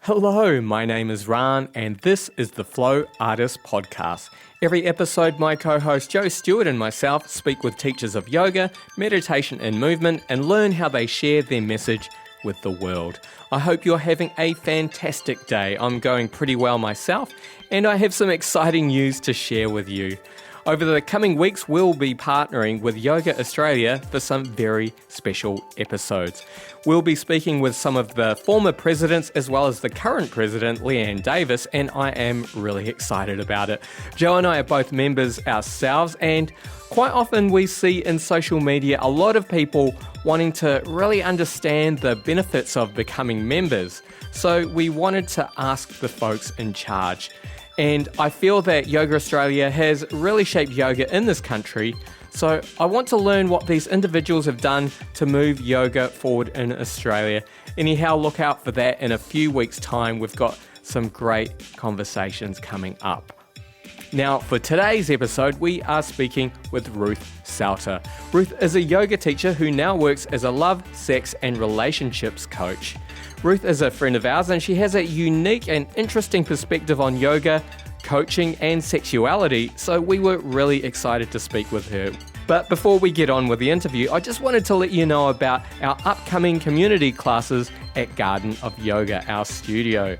Hello, my name is Ran, and this is the Flow Artist Podcast. Every episode, my co-host Joe Stewart and myself speak with teachers of yoga, meditation and movement, and learn how they share their message with the world. I hope you're having a fantastic day. I'm going pretty well myself, and I have some exciting news to share with you. Over the coming weeks, we'll be partnering with Yoga Australia for some very special episodes. We'll be speaking with some of the former presidents as well as the current president, Leanne Davis, and I am really excited about it. Joe and I are both members ourselves, and quite often we see in social media a lot of people wanting to really understand the benefits of becoming members. So we wanted to ask the folks in charge. And I feel that Yoga Australia has really shaped yoga in this country. So I want to learn what these individuals have done to move yoga forward in Australia. Anyhow, look out for that in a few weeks' time. We've got some great conversations coming up. Now, for today's episode, we are speaking with Ruth Sowter. Ruth is a yoga teacher who now works as a love, sex, and relationships coach. Ruth is a friend of ours, and she has a unique and interesting perspective on yoga, coaching, and sexuality, so we were really excited to speak with her. But before we get on with the interview, I just wanted to let you know about our upcoming community classes at Garden of Yoga, our studio.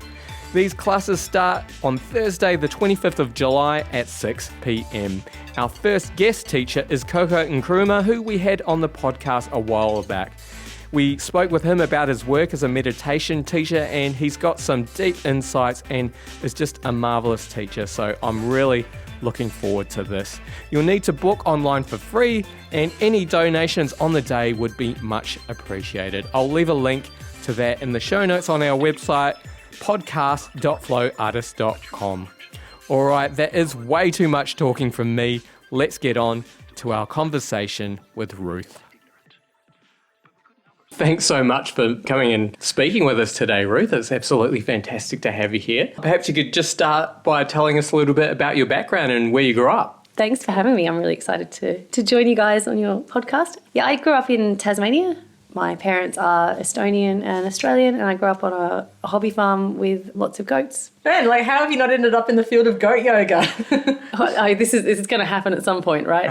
These classes start on Thursday, the 25th of July at 6 p.m. Our first guest teacher is Coco Nkrumah, who we had on the podcast a while back. We spoke with him about his work as a meditation teacher, and he's got some deep insights and is just a marvelous teacher. So I'm really looking forward to this. You'll need to book online for free, and any donations on the day would be much appreciated. I'll leave a link to that in the show notes on our website, podcast.flowartist.com. All right, that is way too much talking from me. Let's get on to our conversation with Ruth. Thanks so much for coming and speaking with us today, Ruth. It's absolutely fantastic to have you here. Perhaps you could just start by telling us a little bit about your background and where you grew up. Thanks for having me. I'm really excited to join you guys on your podcast. Yeah, I grew up in Tasmania. My parents are Estonian and Australian, and I grew up on a hobby farm with lots of goats. Man, like, how have you not ended up in the field of goat yoga? This is going to happen at some point, right?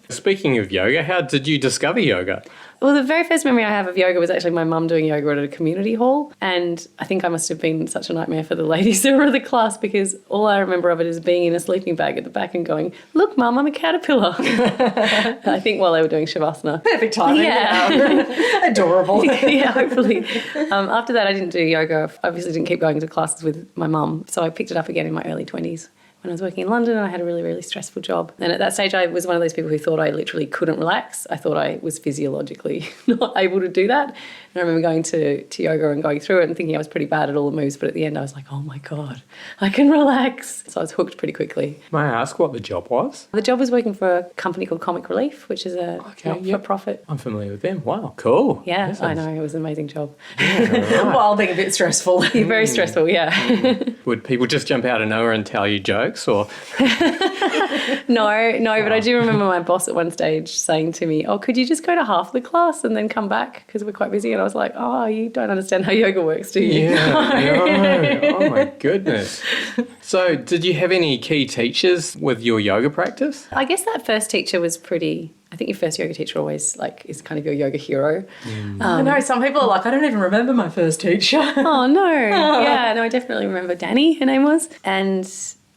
Speaking of yoga, how did you discover yoga? Well, the very first memory I have of yoga was actually my mum doing yoga at a community hall, and I think I must have been such a nightmare for the ladies who were in the class, because all I remember of it is being in a sleeping bag at the back and going, "Look, Mum, I'm a caterpillar." I think while they were doing Shavasana. Perfect timing. Yeah. Adorable. Yeah, hopefully. After that, I didn't do yoga. I obviously didn't keep going to classes with my mum, so I picked it up again in my early 20s. When I was working in London, and I had a really, really stressful job. And at that stage, I was one of those people who thought I literally couldn't relax. I thought I was physiologically not able to do that. And I remember going to yoga and going through it and thinking I was pretty bad at all the moves. But at the end, I was like, oh my God, I can relax. So I was hooked pretty quickly. May I ask what the job was? The job was working for a company called Comic Relief, which is a not-for-profit. I'm familiar with them. Wow, cool. Yeah, I know. It was an amazing job. Yeah, right. While being a bit stressful. Very stressful, yeah. Would people just jump out of nowhere and tell you jokes, or? No, but I do remember my boss at one stage saying to me, "Oh, could you just go to half the class and then come back because we're quite busy?" And I was like, "Oh, you don't understand how yoga works, do you?" Yeah, no. Oh my goodness. So did you have any key teachers with your yoga practice? I guess that first teacher was I think your first yoga teacher always is kind of your yoga hero. I know, some people are like, I don't even remember my first teacher. Oh, no. Yeah, no, I definitely remember Danny, her name was. And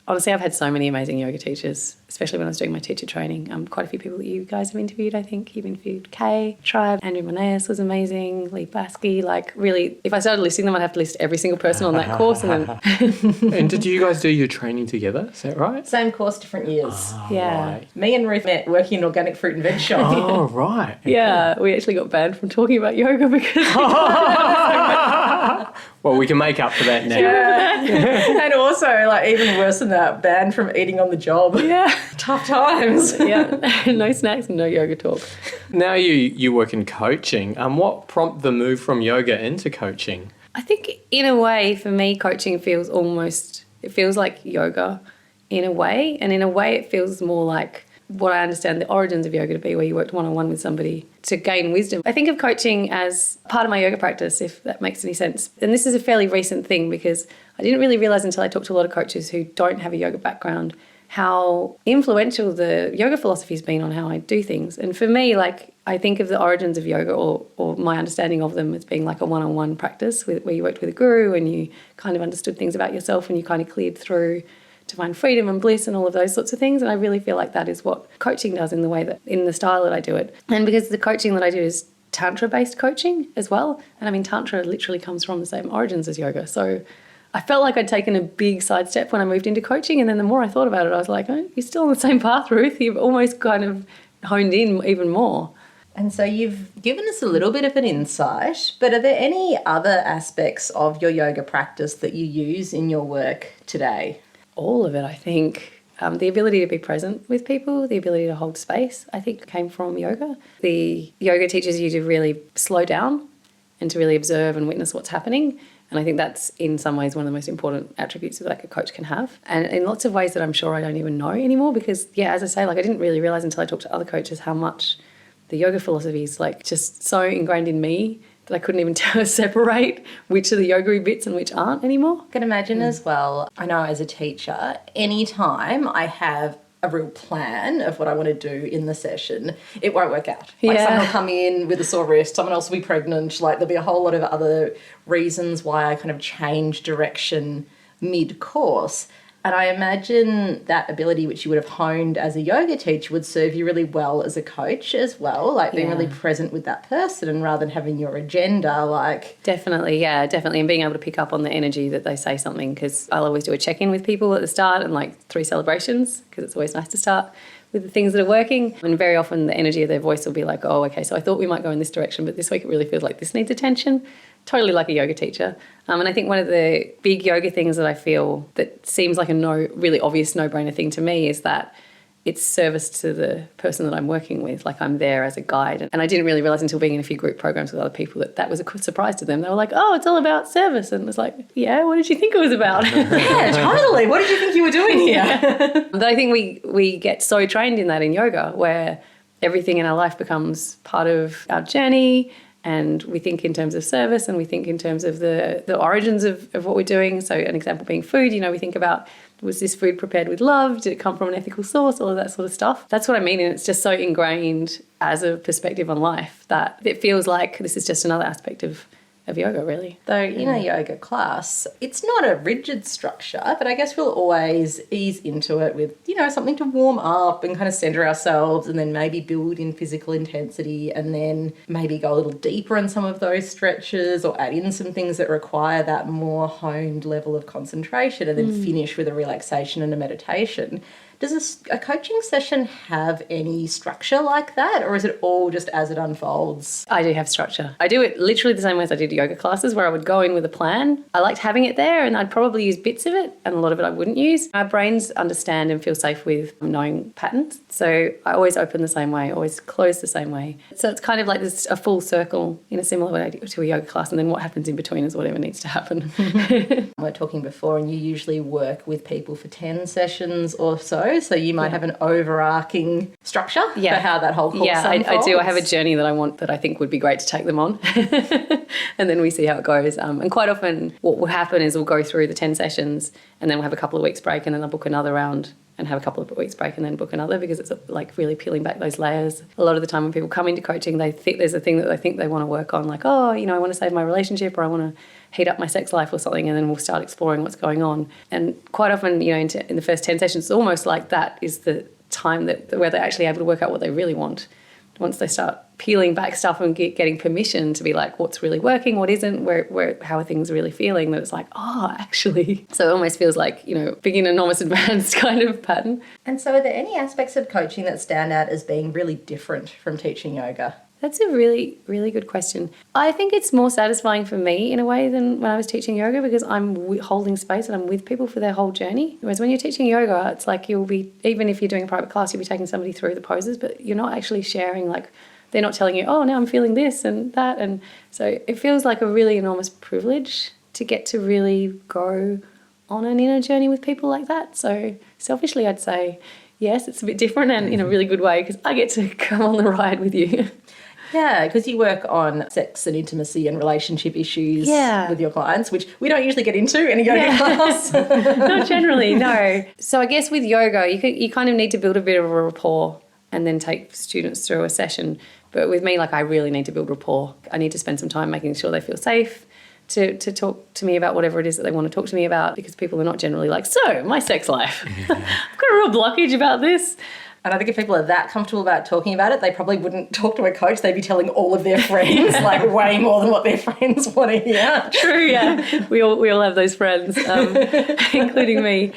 honestly, I've had so many amazing yoga teachers, especially when I was doing my teacher training. Quite a few people that you guys have interviewed, I think. You've interviewed Kay, Tribe, Andrew Monaeus was amazing, Lee Baskey. Like, really, if I started listing them, I'd have to list every single person on that course. And then And did you guys do your training together? Is that right? Same course, different years. Oh, yeah. Right. Me and Ruth met working in organic fruit and veg shop. Oh, right. Yeah, we actually got banned from talking about yoga because... Well, we can make up for that now. Yeah. And also, like, even worse than that, banned from eating on the job. Yeah. Tough times. Yeah, no snacks and no yoga talk. Now you work in coaching. What prompted the move from yoga into coaching? I think in a way, for me, coaching feels like yoga in a way. And in a way, it feels more like what I understand the origins of yoga to be, where you worked one-on-one with somebody to gain wisdom. I think of coaching as part of my yoga practice, if that makes any sense. And this is a fairly recent thing because I didn't really realise until I talked to a lot of coaches who don't have a yoga background how influential the yoga philosophy has been on how I do things. And for me, like, I think of the origins of yoga or my understanding of them as being like a one-on-one practice where you worked with a guru and you kind of understood things about yourself and you kind of cleared through to find freedom and bliss and all of those sorts of things. And I really feel like that is what coaching does in the style that I do it. And because the coaching that I do is Tantra-based coaching as well. And I mean, Tantra literally comes from the same origins as yoga. So I felt like I'd taken a big sidestep when I moved into coaching. And then the more I thought about it, I was like, oh, you're still on the same path, Ruth. You've almost kind of honed in even more. And so you've given us a little bit of an insight, but are there any other aspects of your yoga practice that you use in your work today? All of it, I think. The ability to be present with people, the ability to hold space, I think came from yoga. The yoga teaches you to really slow down and to really observe and witness what's happening. And I think that's in some ways one of the most important attributes that like a coach can have. And in lots of ways that I'm sure I don't even know anymore because, yeah, as I say, like I didn't really realise until I talked to other coaches how much the yoga philosophy is like just so ingrained in me that I couldn't even separate which are the yoga bits and which aren't anymore. I can imagine as well, I know as a teacher, anytime I have a real plan of what I want to do in the session, it won't work out. Like someone will come in with a sore wrist, someone else will be pregnant, like there'll be a whole lot of other reasons why I kind of change direction mid-course. And I imagine that ability which you would have honed as a yoga teacher would serve you really well as a coach as well, like being really present with that person and rather than having your agenda, like... Definitely, yeah, definitely. And being able to pick up on the energy that they say something because I'll always do a check-in with people at the start and like 3 celebrations because it's always nice to start with the things that are working. And very often the energy of their voice will be like, oh, okay, so I thought we might go in this direction, but this week it really feels like this needs attention. Totally like a yoga teacher. And I think one of the big yoga things that I feel that seems like a really obvious no-brainer thing to me is that it's service to the person that I'm working with. Like I'm there as a guide. And I didn't really realise until being in a few group programs with other people that was a surprise to them. They were like, oh, it's all about service. And it was like, yeah, what did you think it was about? Yeah, totally. What did you think you were doing here? But I think we get so trained in that in yoga where everything in our life becomes part of our journey. And we think in terms of service and we think in terms of the origins of what we're doing. So an example being food, we think about, was this food prepared with love? Did it come from an ethical source? All of that sort of stuff. That's what I mean. And it's just so ingrained as a perspective on life that it feels like this is just another aspect of yoga, really. Though in a yoga class, it's not a rigid structure, but I guess we'll always ease into it with, something to warm up and kind of center ourselves and then maybe build in physical intensity and then maybe go a little deeper in some of those stretches or add in some things that require that more honed level of concentration and then finish with a relaxation and a meditation. Does a coaching session have any structure like that, or is it all just as it unfolds? I do have structure. I do it literally the same way as I did yoga classes, where I would go in with a plan. I liked having it there, and I'd probably use bits of it, and a lot of it I wouldn't use. Our brains understand and feel safe with knowing patterns, so I always open the same way, always close the same way. So it's kind of like this a full circle in a similar way to a yoga class, and then what happens in between is whatever needs to happen. We were talking before, and you usually work with people for 10 sessions or so you might have an overarching structure for how that whole course unfolds. I do. I have a journey that I want that I think would be great to take them on. And then we see how it goes. And quite often what will happen is we'll go through the 10 sessions and then we'll have a couple of weeks break and then I'll book another round and have a couple of weeks break and then book another because it's like really peeling back those layers. A lot of the time when people come into coaching, they think there's a thing that they think they want to work on, like, I want to save my relationship or I want to heat up my sex life or something, and then we'll start exploring what's going on. And quite often, in the first 10 sessions, it's almost like that is the time where they're actually able to work out what they really want. Once they start peeling back stuff and getting permission to be like, what's really working, what isn't, how are things really feeling, that it's like, actually. So it almost feels like, begin, enormous, advanced kind of pattern. And so are there any aspects of coaching that stand out as being really different from teaching yoga? That's a really, really good question. I think it's more satisfying for me in a way than when I was teaching yoga because I'm holding space and I'm with people for their whole journey. Whereas when you're teaching yoga, it's like you'll be, even if you're doing a private class, you'll be taking somebody through the poses, but you're not actually sharing, like, they're not telling you, now I'm feeling this and that. And so it feels like a really enormous privilege to get to really go on an inner journey with people like that. So selfishly, I'd say, yes, it's a bit different and in a really good way because I get to come on the ride with you. Yeah, because you work on sex and intimacy and relationship issues with your clients, which we don't usually get into in a yoga class. Not generally, no. So I guess with yoga, you kind of need to build a bit of a rapport and then take students through a session. But with me, like, I really need to build rapport. I need to spend some time making sure they feel safe to talk to me about whatever it is that they want to talk to me about, because people are not generally like, so, my sex life. I've got a real blockage about this. And I think if people are that comfortable about talking about it, they probably wouldn't talk to a coach. They'd be telling all of their friends, like, way more than what their friends want to hear. True, yeah. We all have those friends, including me.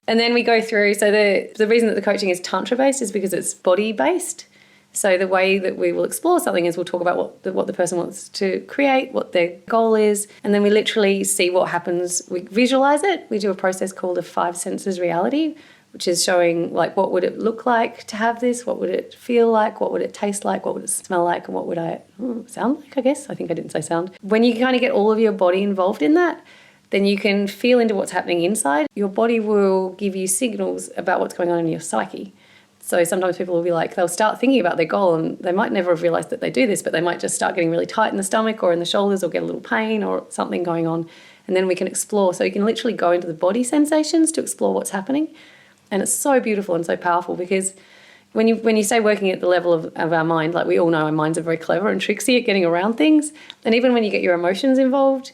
And then we go through, so the reason that the coaching is tantra-based is because it's body-based. So the way that we will explore something is we'll talk about what the person wants to create, what their goal is, and then we literally see what happens. We visualise it. We do a process called a 5 senses reality, which is showing, like, what would it look like to have this? What would it feel like? What would it taste like? What would it smell like? And what would I sound like, I guess? I think I didn't say sound. When you kind of get all of your body involved in that, then you can feel into what's happening inside. Your body will give you signals about what's going on in your psyche. So sometimes people will be like, they'll start thinking about their goal and they might never have realised that they do this, but they might just start getting really tight in the stomach or in the shoulders or get a little pain or something going on. And then we can explore. So you can literally go into the body sensations to explore what's happening. And it's so beautiful and so powerful, because when you say working at the level of our mind, like, we all know our minds are very clever and tricksy at getting around things. And even when you get your emotions involved,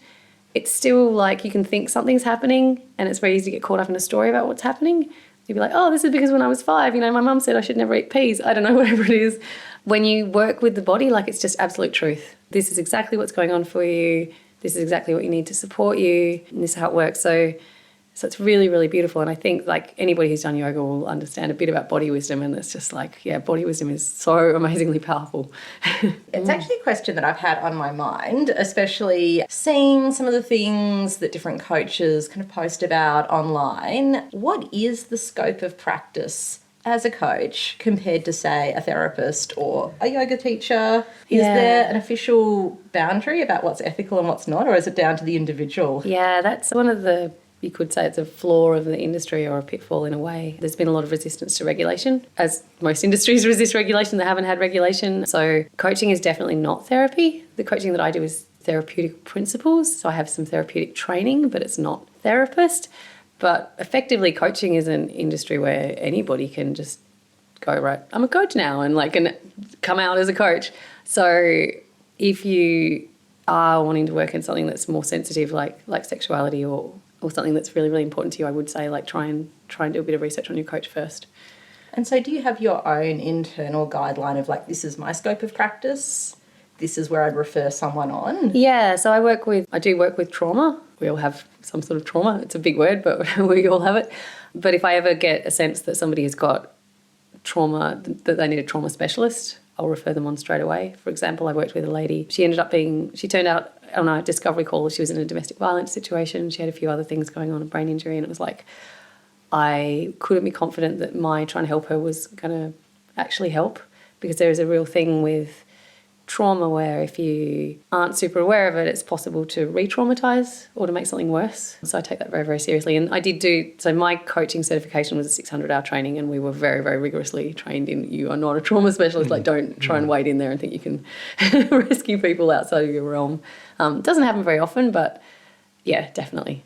it's still like you can think something's happening and it's very easy to get caught up in a story about what's happening. You'd be like, oh, this is because when I was 5, my mum said I should never eat peas. I don't know, whatever it is. When you work with the body, like, it's just absolute truth. This is exactly what's going on for you. This is exactly what you need to support you. And this is how it works. So it's really, really beautiful. And I think, like, anybody who's done yoga will understand a bit about body wisdom. And it's just like, yeah, body wisdom is so amazingly powerful. It's actually a question that I've had on my mind, especially seeing some of the things that different coaches kind of post about online. What is the scope of practice as a coach compared to, say, a therapist or a yoga teacher? Is there an official boundary about what's ethical and what's not, or is it down to the individual? Yeah, that's one of the... You could say it's a flaw of the industry or a pitfall in a way. There's been a lot of resistance to regulation. As most industries resist regulation, they haven't had regulation. So coaching is definitely not therapy. The coaching that I do is therapeutic principles. So I have some therapeutic training, but it's not therapist. But effectively, coaching is an industry where anybody can just go, right, I'm a coach now, and come out as a coach. So if you are wanting to work in something that's more sensitive, like sexuality or something that's really, really important to you, I would say, like, try and do a bit of research on your coach first. And so do you have your own internal guideline of, like, this is my scope of practice, this is where I'd refer someone on? Yeah, so I do work with trauma. We all have some sort of trauma. It's a big word, but we all have it. But if I ever get a sense that somebody has got trauma, that they need a trauma specialist, I'll refer them on straight away. For example, I worked with a lady. She turned out on a discovery call, she was in a domestic violence situation. She had a few other things going on, a brain injury, and it was like, I couldn't be confident that my trying to help her was going to actually help, because there is a real thing with trauma where if you aren't super aware of it, it's possible to re-traumatise or to make something worse. So I take that very, very seriously. And I so my coaching certification was a 600-hour training, and we were very, very rigorously trained in, you are not a trauma specialist. Like, don't try and wade in there and think you can rescue people outside of your realm. It doesn't happen very often, but yeah, definitely.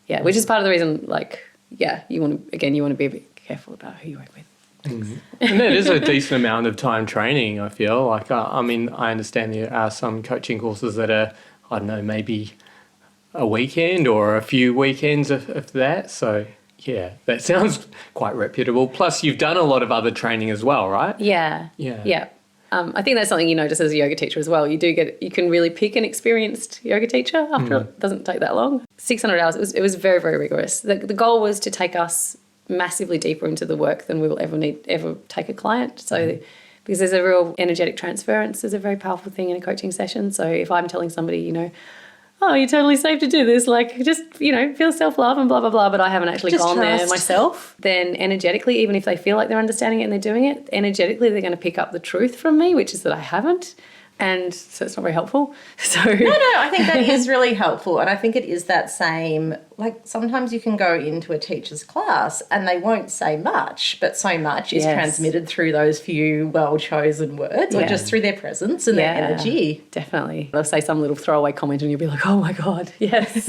Yeah, which is part of the reason, like, yeah, you want to be a bit careful about who you work with. And that is a decent amount of time training, I feel. Like, I understand there are some coaching courses that are, I don't know, maybe a weekend or a few weekends of that. So, yeah, that sounds quite reputable. Plus, you've done a lot of other training as well, right? Yeah. I think that's something you notice as a yoga teacher as well. You can really pick an experienced yoga teacher after it doesn't take that long. 600 hours, it was very, very rigorous. The goal was to take us massively deeper into the work than we will ever take a client. So because there's a real energetic transference is a very powerful thing in a coaching session. So if I'm telling somebody, oh, you're totally safe to do this, like, just, feel self-love and blah, blah, blah, but I haven't actually gone there myself, then energetically, even if they feel like they're understanding it and they're doing it, energetically they're going to pick up the truth from me, which is that I haven't. And so it's not very helpful. So No, I think that is really helpful. And I think it is that same, like sometimes you can go into a teacher's class and they won't say much, but so much is transmitted through those few well-chosen words or just through their presence and their energy. Definitely. They'll say some little throwaway comment and you'll be like, oh my God, yes.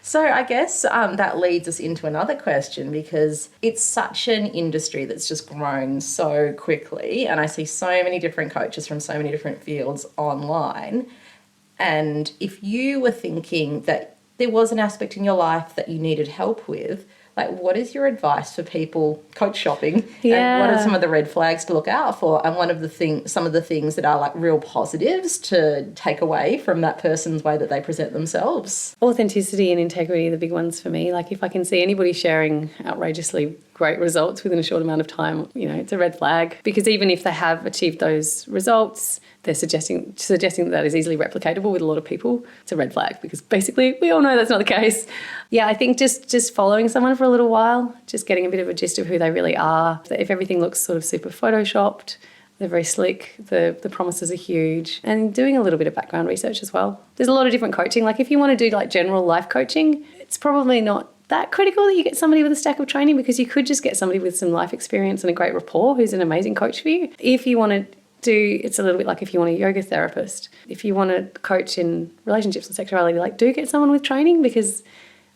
So I guess that leads us into another question, because it's such an industry that's just grown so quickly, and I see so many different coaches from so many different fields online. And if you were thinking that there was an aspect in your life that you needed help with, like, what is your advice for people coach shopping? And what are some of the red flags to look out for? And some of the things that are like real positives to take away from that person's way that they present themselves? Authenticity and integrity are the big ones for me. Like, if I can see anybody sharing outrageously great results within a short amount of time, it's a red flag, because even if they have achieved those results, they're suggesting that is easily replicatable with a lot of people. It's a red flag, because basically we all know that's not the case. Yeah, I think just following someone for a little while, just getting a bit of a gist of who they really are. If everything looks sort of super photoshopped, they're very slick, the promises are huge, and doing a little bit of background research as well. There's a lot of different coaching. Like, if you want to do like general life coaching, it's probably not that critical that you get somebody with a stack of training, because you could just get somebody with some life experience and a great rapport who's an amazing coach for you. If you want to it's a little bit like if you want a yoga therapist. If you want to coach in relationships and sexuality, like, do get someone with training, because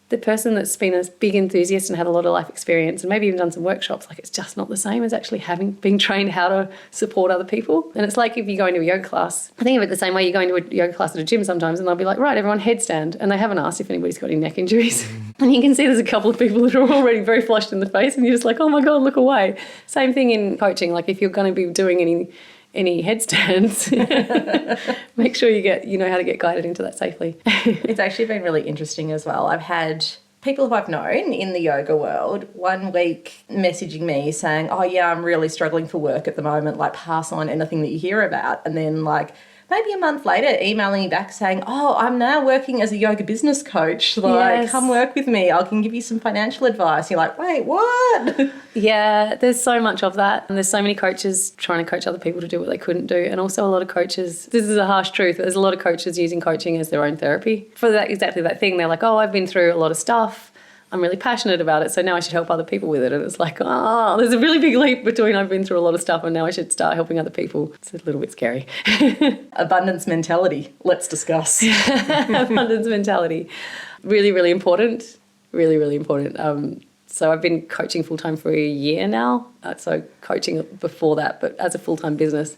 the person that's been a big enthusiast and had a lot of life experience and maybe even done some workshops, like, it's just not the same as actually being trained how to support other people. And it's like if you go into a yoga class, I think of it the same way. You go into a yoga class at a gym sometimes and they'll be like, right, everyone headstand. And they haven't asked if anybody's got any neck injuries. And you can see there's a couple of people that are already very flushed in the face and you're just like, oh my God, look away. Same thing in coaching. Like, if you're going to be doing any headstands, make sure you know how to get guided into that safely. It's actually been really interesting as well. I've had people who I've known in the yoga world 1 week messaging me saying, oh yeah, I'm really struggling for work at the moment, like, pass on anything that you hear about. And then like maybe a month later emailing me back saying, oh, I'm now working as a yoga business coach, like, come work with me, I can give you some financial advice. You're like, wait, what? Yeah, there's so much of that, and there's so many coaches trying to coach other people to do what they couldn't do, and also a lot of coaches, this is a harsh truth, there's a lot of coaches using coaching as their own therapy for exactly that thing. They're like, oh, I've been through a lot of stuff, I'm really passionate about it, so now I should help other people with it. And it's like, oh, there's a really big leap between I've been through a lot of stuff and now I should start helping other people. It's a little bit scary. Abundance mentality, let's discuss. Abundance mentality. Really, really important. Really, really important. So I've been coaching full-time for a year now. So coaching before that, but as a full-time business.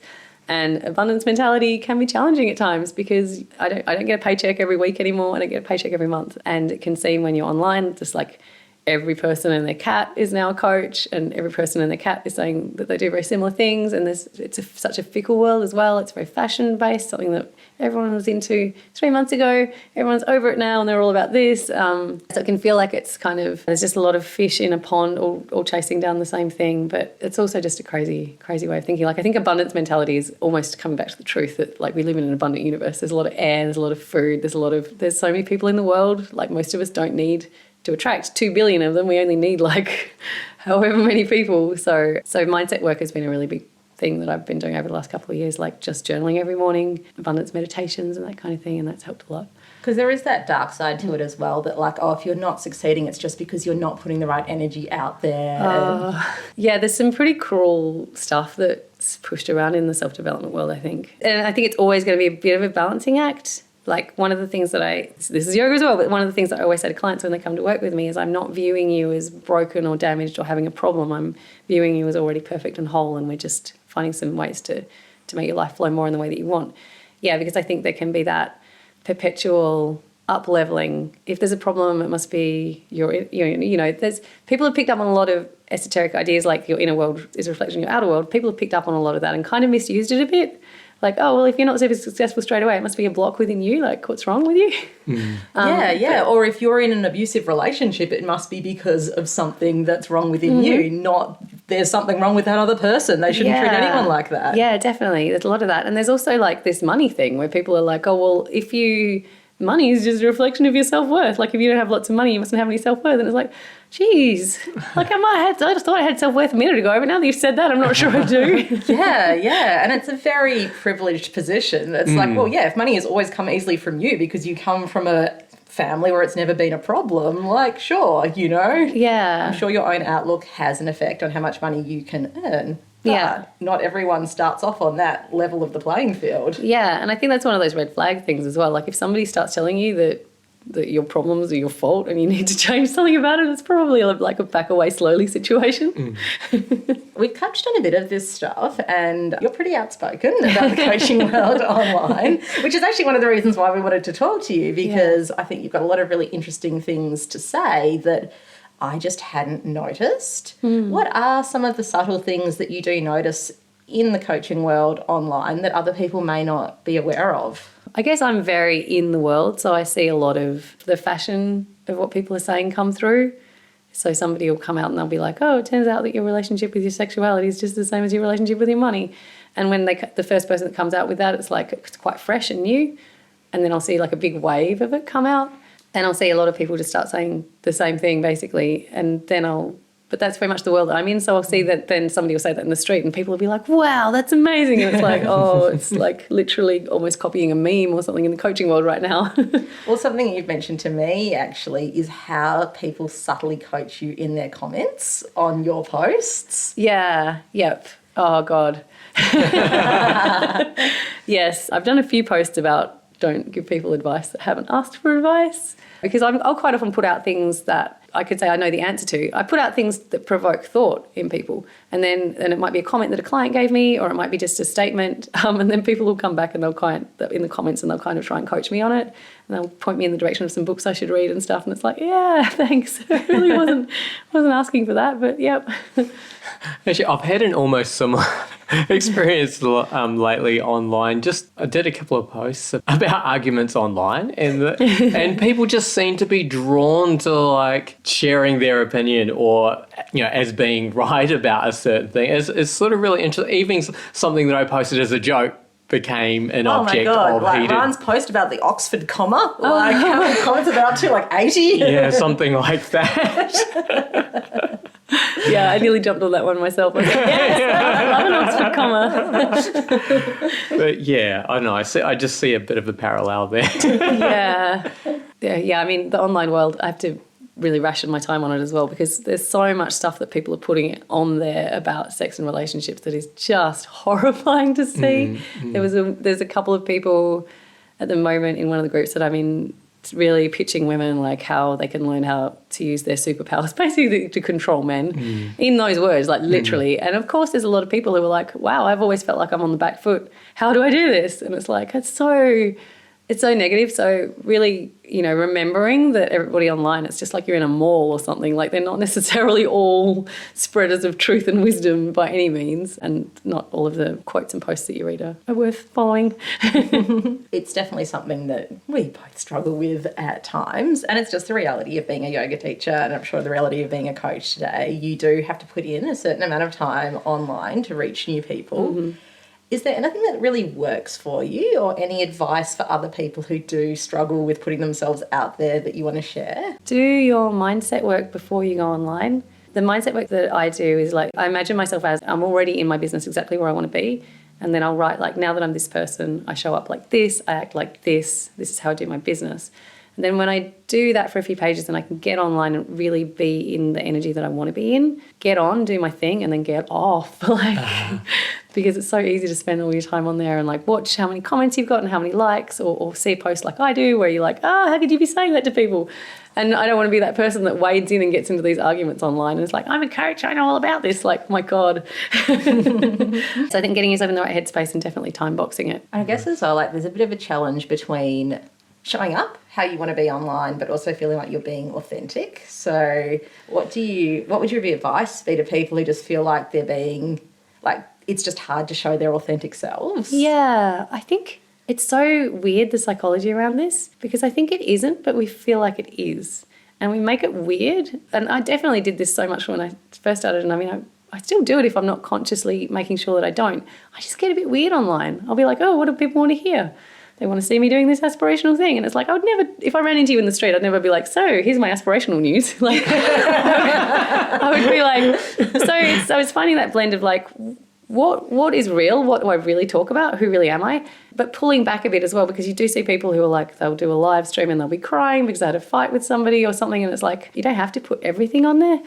And abundance mentality can be challenging at times, because I don't get a paycheck every week anymore. I don't get a paycheck every month. And it can seem when you're online, just like every person and their cat is now a coach, and every person and their cat is saying that they do very similar things. And it's such a fickle world as well. It's very fashion-based, something that everyone was into 3 months ago. Everyone's over it now and they're all about this. So it can feel like it's kind of, there's just a lot of fish in a pond all chasing down the same thing. But it's also just a crazy, crazy way of thinking. Like, I think abundance mentality is almost coming back to the truth that, like, we live in an abundant universe. There's a lot of air, there's a lot of food, there's so many people in the world. Like, most of us don't need to attract 2 billion of them. We only need like however many people. So mindset work has been a really big thing that I've been doing over the last couple of years, like just journaling every morning, abundance meditations and that kind of thing, and that's helped a lot. Because there is that dark side to it as well, that like, oh, if you're not succeeding, it's just because you're not putting the right energy out there. Yeah, there's some pretty cruel stuff that's pushed around in the self-development world, I think. And I think it's always going to be a bit of a balancing act. Like, one of the things that this is yoga as well, but one of the things that I always say to clients when they come to work with me is, I'm not viewing you as broken or damaged or having a problem. I'm viewing you as already perfect and whole, and we're just finding some ways to make your life flow more in the way that you want. Yeah, because I think there can be that perpetual up-leveling. If there's a problem, it must be there's people have picked up on a lot of esoteric ideas, like your inner world is a reflection of your outer world. People have picked up on a lot of that and kind of misused it a bit. Like, oh, well, if you're not super successful straight away, it must be a block within you. Like, what's wrong with you? Or if you're in an abusive relationship, it must be because of something that's wrong within you, not there's something wrong with that other person. They shouldn't treat anyone like that. Yeah, definitely. There's a lot of that. And there's also like this money thing where people are like, oh, well, if you money is just a reflection of your self-worth. Like if you don't have lots of money, you mustn't have any self-worth. And it's like, geez, like I just thought I had self-worth a minute ago, but now that you've said that, I'm not sure I do. Yeah. And it's a very privileged position. It's like, well, yeah, if money has always come easily from you because you come from a family where it's never been a problem, like, sure, you know. Yeah. I'm sure your own outlook has an effect on how much money you can earn. But not everyone starts off on that level of the playing field. Yeah, and I think that's one of those red flag things as well. Like if somebody starts telling you that your problems are your fault and you need to change something about it, it's probably like a back away slowly situation. We've touched on a bit of this stuff and you're pretty outspoken about the coaching world online, which is actually one of the reasons why we wanted to talk to you, because I think you've got a lot of really interesting things to say that I just hadn't noticed. What are some of the subtle things that you do notice in the coaching world online that other people may not be aware of? I guess I'm very in the world, so I see a lot of the fashion of what people are saying come through. So somebody will come out and they'll be like, oh, it turns out that your relationship with your sexuality is just the same as your relationship with your money. And when the first person that comes out with that, it's like it's quite fresh and new. And then I'll see like a big wave of it come out. And I'll see a lot of people just start saying the same thing basically. And then but that's very much the world that I'm in. So I'll see that then somebody will say that in the street and people will be like, wow, that's amazing. And it's like, oh, it's like literally almost copying a meme or something in the coaching world right now. Well, something you've mentioned to me actually is how people subtly coach you in their comments on your posts. Yeah. Yep. Oh, God. Yes. I've done a few posts about don't give people advice that haven't asked for advice, because I'll quite often put out things that I could say I know the answer to. I put out things that provoke thought in people, and then it might be a comment that a client gave me, or it might be just a statement, and then people will come back and they'll in the comments and they'll kind of try and coach me on it, and they'll point me in the direction of some books I should read and stuff, and it's like, yeah, thanks. I really wasn't asking for that, but yep. Actually, I've had an almost similar experience lately online. I did a couple of posts about arguments online, and people just seem to be drawn to like sharing their opinion or, you know, as being right about a certain thing. It's sort of really interesting. Even something that I posted as a joke became an object of like heated. Ryan's post about the Oxford comma. Like how many comments are there up to? Like 80? Yeah, something like that. Yeah, I nearly jumped on that one myself. I was like, yes, I love an Oxford comma. But yeah, I don't know. I just see a bit of a parallel there. Yeah. I mean, the online world, I have to really ration my time on it as well, because there's so much stuff that people are putting on there about sex and relationships that is just horrifying to see. There's a couple of people at the moment in one of the groups that I'm in really pitching women like how they can learn how to use their superpowers basically to control men in those words, like literally. And of course there's a lot of people who are like, wow, I've always felt like I'm on the back foot. How do I do this? And it's like, it's so negative. So really, you know, remembering that everybody online, it's just like you're in a mall or something. Like they're not necessarily all spreaders of truth and wisdom by any means, and not all of the quotes and posts that you read are worth following. It's definitely something that we both struggle with at times, and it's just the reality of being a yoga teacher, and I'm sure the reality of being a coach today. You do have to put in a certain amount of time online to reach new people. Is there anything that really works for you, or any advice for other people who do struggle with putting themselves out there that you want to share? Do your mindset work before you go online. The mindset work that I do is like, I imagine myself as I'm already in my business exactly where I want to be. And then I'll write like, now that I'm this person, I show up like this, I act like this is how I do my business. And then when I do that for a few pages, then I can get online and really be in the energy that I want to be in, get on, do my thing, and then get off. Because it's so easy to spend all your time on there and like watch how many comments you've got and how many likes, or see a post like I do where you're like, how could you be saying that to people? And I don't want to be that person that wades in and gets into these arguments online and it's like, I'm a coach, I know all about this. Like, my God. So I think getting yourself in the right headspace and definitely time boxing it. I guess as well, like there's a bit of a challenge between showing up how you want to be online, but also feeling like you're being authentic. So what would your advice be to people who just feel like they're being, like, it's just hard to show their authentic selves? Yeah, I think it's so weird, the psychology around this, because I think it isn't, but we feel like it is. And we make it weird. And I definitely did this so much when I first started. And I mean, I still do it if I'm not consciously making sure that I don't. I just get a bit weird online. I'll be like, oh, what do people want to hear? they want to see me doing this aspirational thing. And it's like, I would never, if I ran into you in the street, I'd never be like, so here's my aspirational news. Like, I would be like, so it's finding that blend of like, what is real? What do I really talk about? Who really am I? But pulling back a bit as well, because you do see people who are like, they'll do a live stream and they'll be crying because they had a fight with somebody or something. And it's like, you don't have to put everything on there.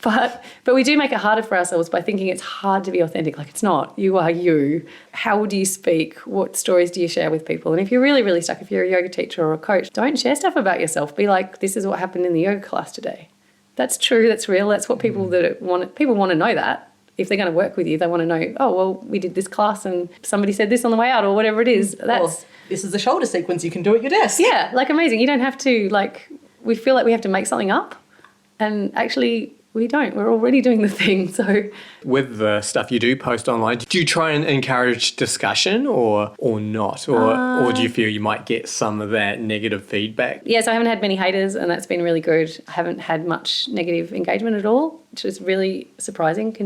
But we do make it harder for ourselves by thinking it's hard to be authentic. Like, it's not. You are you. How do you speak? What stories do you share with people? And if you're really, really stuck, if you're a yoga teacher or a coach, don't share stuff about yourself. Be like, this is what happened in the yoga class today. That's true. That's real. That's what people want to know that. If they're going to work with you, they want to know, oh, well, we did this class and somebody said this on the way out or whatever it is. That's this is a shoulder sequence you can do at your desk. Yeah, like amazing. You don't have to, like, we feel like we have to make something up. And actually, we don't. We're already doing the thing. So with the stuff you do post online, do you try and encourage discussion or not? Or do you feel you might get some of that negative feedback? Yeah, so I haven't had many haters and that's been really good. I haven't had much negative engagement at all, which is really surprising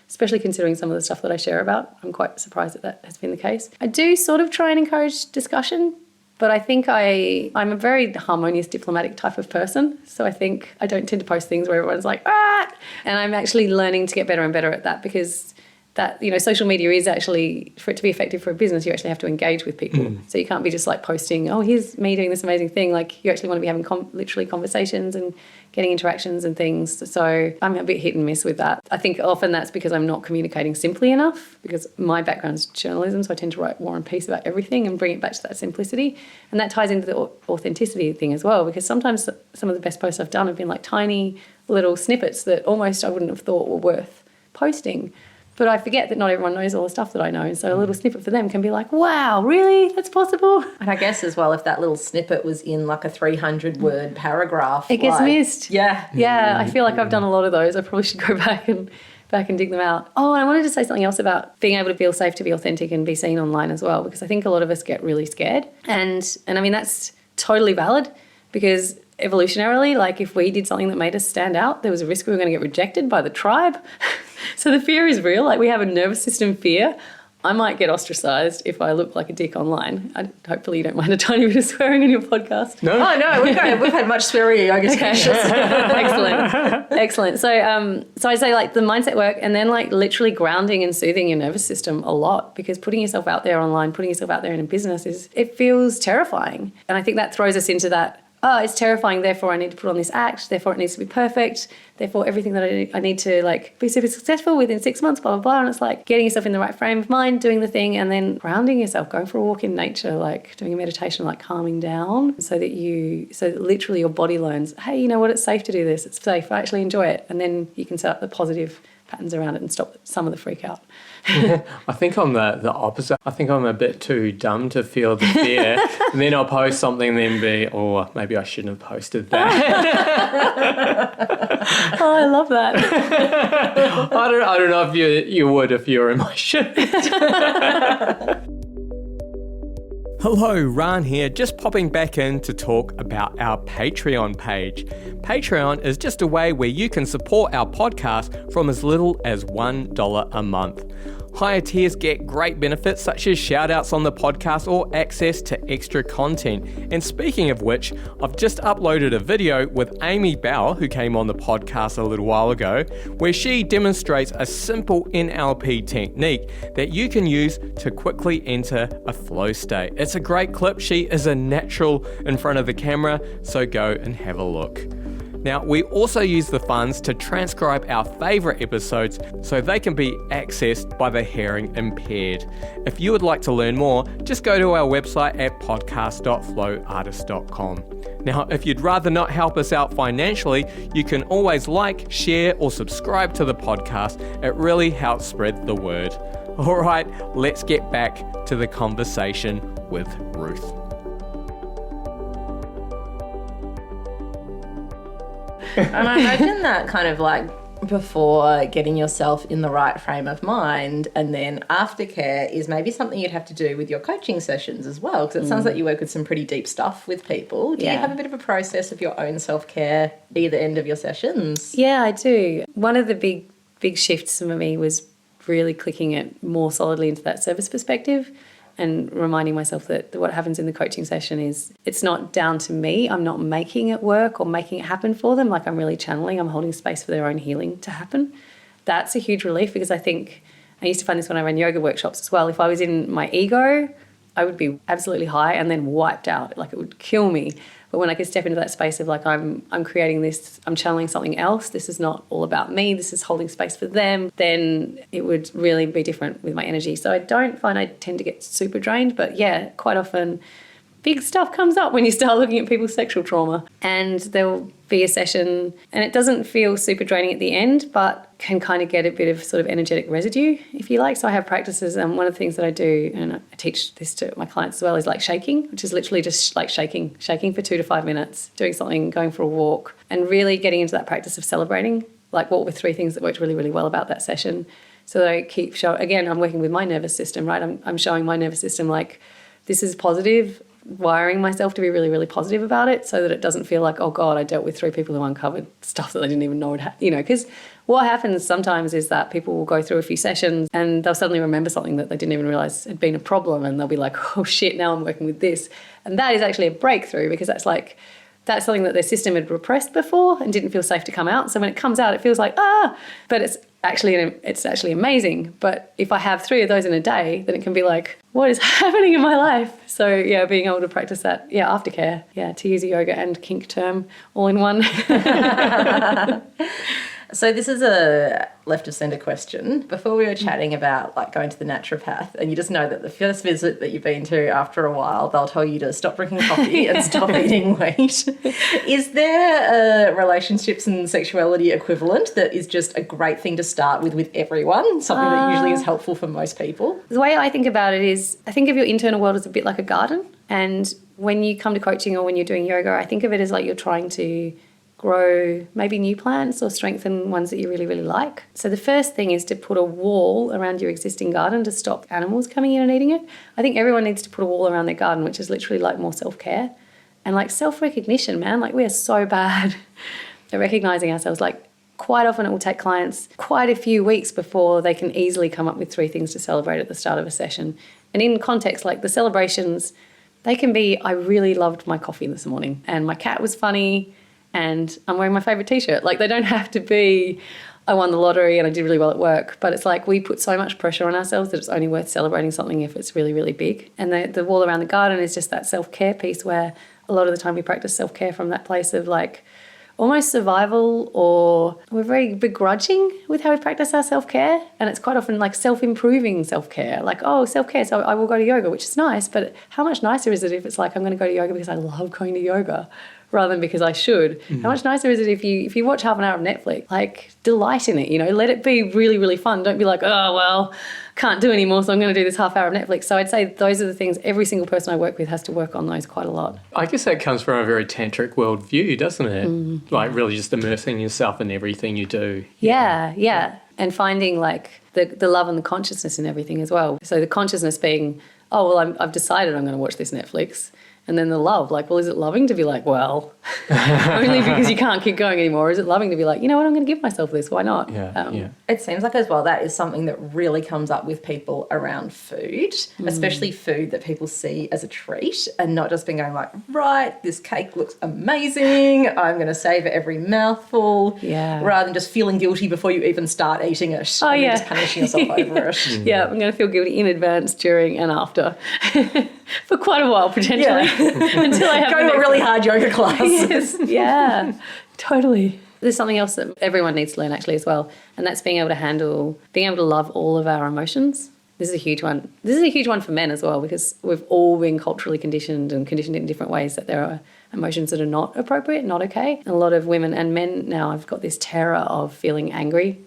especially considering some of the stuff that I share about. I'm quite surprised that has been the case. I do sort of try and encourage discussion, but I think I'm a very harmonious, diplomatic type of person. So I think I don't tend to post things where everyone's like, ah! And I'm actually learning to get better and better at that, because that, social media is actually, for it to be effective for a business, you actually have to engage with people. So you can't be just like posting, oh, here's me doing this amazing thing. Like, you actually want to be having literally conversations and getting interactions and things. So I'm a bit hit and miss with that. I think often that's because I'm not communicating simply enough, because my background is journalism, so I tend to write War and Peace about everything and bring it back to that simplicity. And that ties into the authenticity thing as well, because sometimes some of the best posts I've done have been like tiny little snippets that almost I wouldn't have thought were worth posting. But I forget that not everyone knows all the stuff that I know. And so a little snippet for them can be like, wow, really? That's possible? And I guess as well, if that little snippet was in like a 300-word paragraph. It gets missed. Yeah. Yeah, I feel like I've done a lot of those. I probably should go back and dig them out. Oh, and I wanted to say something else about being able to feel safe to be authentic and be seen online as well, because I think a lot of us get really scared. And I mean, that's totally valid, because evolutionarily, like, if we did something that made us stand out, there was a risk we were going to get rejected by the tribe. So the fear is real. Like, we have a nervous system fear. I might get ostracized if I look like a dick online. Hopefully you don't mind a tiny bit of swearing in your podcast. No. Oh, no, we've had much sweary yoga teachers. Excellent. So I say, like, the mindset work, and then, like, literally grounding and soothing your nervous system a lot, because putting yourself out there online, putting yourself out there in a business, it feels terrifying. And I think that throws us into that, oh, it's terrifying, therefore I need to put on this act, therefore it needs to be perfect, therefore everything that I need to, like, be super successful within 6 months, blah, blah, blah. And it's like getting yourself in the right frame of mind, doing the thing, and then grounding yourself, going for a walk in nature, like doing a meditation, like calming down, so that literally your body learns, hey, you know what, it's safe to do this, it's safe, I actually enjoy it. And then you can set up the positive patterns around it and stop some of the freak out. I think I'm the opposite. I think I'm a bit too dumb to feel the fear. And then I'll post something and then be, oh, maybe I shouldn't have posted that. Oh, I love that. I don't know if you would if you were in my shoes. Hello, Ran here, just popping back in to talk about our Patreon page. Patreon is just a way where you can support our podcast from as little as $1 a month. Higher tiers get great benefits such as shout-outs on the podcast or access to extra content. And speaking of which, I've just uploaded a video with Amy Bauer, who came on the podcast a little while ago, where she demonstrates a simple NLP technique that you can use to quickly enter a flow state. It's a great clip. She is a natural in front of the camera, so go and have a look. Now, we also use the funds to transcribe our favourite episodes so they can be accessed by the hearing impaired. If you would like to learn more, just go to our website at podcast.flowartist.com. Now, if you'd rather not help us out financially, you can always like, share, or subscribe to the podcast. It really helps spread the word. All right, let's get back to the conversation with Ruth. And I imagine that kind of like before getting yourself in the right frame of mind, and then aftercare is maybe something you'd have to do with your coaching sessions as well, because it sounds like you work with some pretty deep stuff with people. Do you have a bit of a process of your own self-care at the end of your sessions? Yeah, I do. One of the big shifts for me was really clicking it more solidly into that service perspective. and reminding myself that what happens in the coaching session is it's not down to me. I'm not making it work or making it happen for them. Like I'm really channeling, I'm holding space for their own healing to happen. That's a huge relief, because I think I used to find this when I ran yoga workshops as well. If I was in my ego, I would be absolutely high and then wiped out. Like it would kill me. But when I could step into that space of like, I'm creating this, I'm channeling something else, this is not all about me, this is holding space for them, then it would really be different with my energy. So I don't find I tend to get super drained, but yeah, quite often big stuff comes up when you start looking at people's sexual trauma. And there'll be a session and it doesn't feel super draining at the end, but can kind of get a bit of sort of energetic residue, if you like. So I have practices, and one of the things that I do, and I teach this to my clients as well, is like shaking, which is literally just like shaking for 2 to 5 minutes, doing something, going for a walk, and really getting into that practice of celebrating. Like what were 3 things that worked really, really well about that session? So that I keep showing, again, I'm working with my nervous system, right? I'm showing my nervous system like this is positive, wiring myself to be really, really positive about it, so that it doesn't feel like, oh God, I dealt with 3 people who uncovered stuff that I didn't even know would because what happens sometimes is that people will go through a few sessions and they'll suddenly remember something that they didn't even realise had been a problem, and they'll be like, oh shit, now I'm working with this. And that is actually a breakthrough, because that's something that their system had repressed before and didn't feel safe to come out. So when it comes out, it feels like, but it's actually amazing. But if I have 3 of those in a day, then it can be like, what is happening in my life? So yeah, being able to practice that, aftercare, to use a yoga and kink term all in one. So this is a left of centre question. Before we were chatting about like going to the naturopath, and you just know that the first visit that you've been to, after a while, they'll tell you to stop drinking coffee and stop eating wheat. Is there a relationships and sexuality equivalent that is just a great thing to start with everyone, something that usually is helpful for most people? The way I think about it is, I think of your internal world as a bit like a garden. And when you come to coaching or when you're doing yoga, I think of it as like you're trying to grow maybe new plants or strengthen ones that you really, really like. So the first thing is to put a wall around your existing garden to stop animals coming in and eating it. I think everyone needs to put a wall around their garden, which is literally like more self-care and like self-recognition, man. Like we are so bad at recognising ourselves. Like quite often it will take clients quite a few weeks before they can easily come up with 3 things to celebrate at the start of a session. And in context, like the celebrations, they can be, I really loved my coffee this morning and my cat was funny and I'm wearing my favourite T-shirt. Like they don't have to be, I won the lottery and I did really well at work. But it's like we put so much pressure on ourselves that it's only worth celebrating something if it's really, really big. And the wall around the garden is just that self-care piece where a lot of the time we practice self-care from that place of like almost survival, or we're very begrudging with how we practice our self-care. And it's quite often like self-improving self-care. Like, oh, self-care, so I will go to yoga, which is nice. But how much nicer is it if it's like I'm going to go to yoga because I love going to yoga, rather than because I should? How much nicer is it if you watch half an hour of Netflix, like delight in it, let it be really, really fun. Don't be like, oh, well, can't do anymore, so I'm going to do this half hour of Netflix. So I'd say those are the things every single person I work with has to work on those quite a lot. I guess that comes from a very tantric worldview, doesn't it? Like really just immersing yourself in everything you do. Yeah. And finding like the love and the consciousness in everything as well. So the consciousness being, oh, well, I've decided I'm going to watch this Netflix. And then the love, like, well, is it loving to be like, well, only because you can't keep going anymore? Or is it loving to be like, you know what, I'm going to give myself this, why not? Yeah. It seems like as well that is something that really comes up with people around food, especially food that people see as a treat and not just being going like, right, this cake looks amazing, I'm going to savour every mouthful, rather than just feeling guilty before you even start eating it and then just punishing yourself over it. Yeah, I'm going to feel guilty in advance, during and after for quite a while, potentially. Until I have go to a really hard yoga class. Yes, yeah, totally. There's something else that everyone needs to learn actually as well, and that's being able to love all of our emotions. This is a huge one. This is a huge one for men as well, because we've all been culturally conditioned in different ways that there are emotions that are not appropriate, not okay. And a lot of women and men now have got this terror of feeling angry.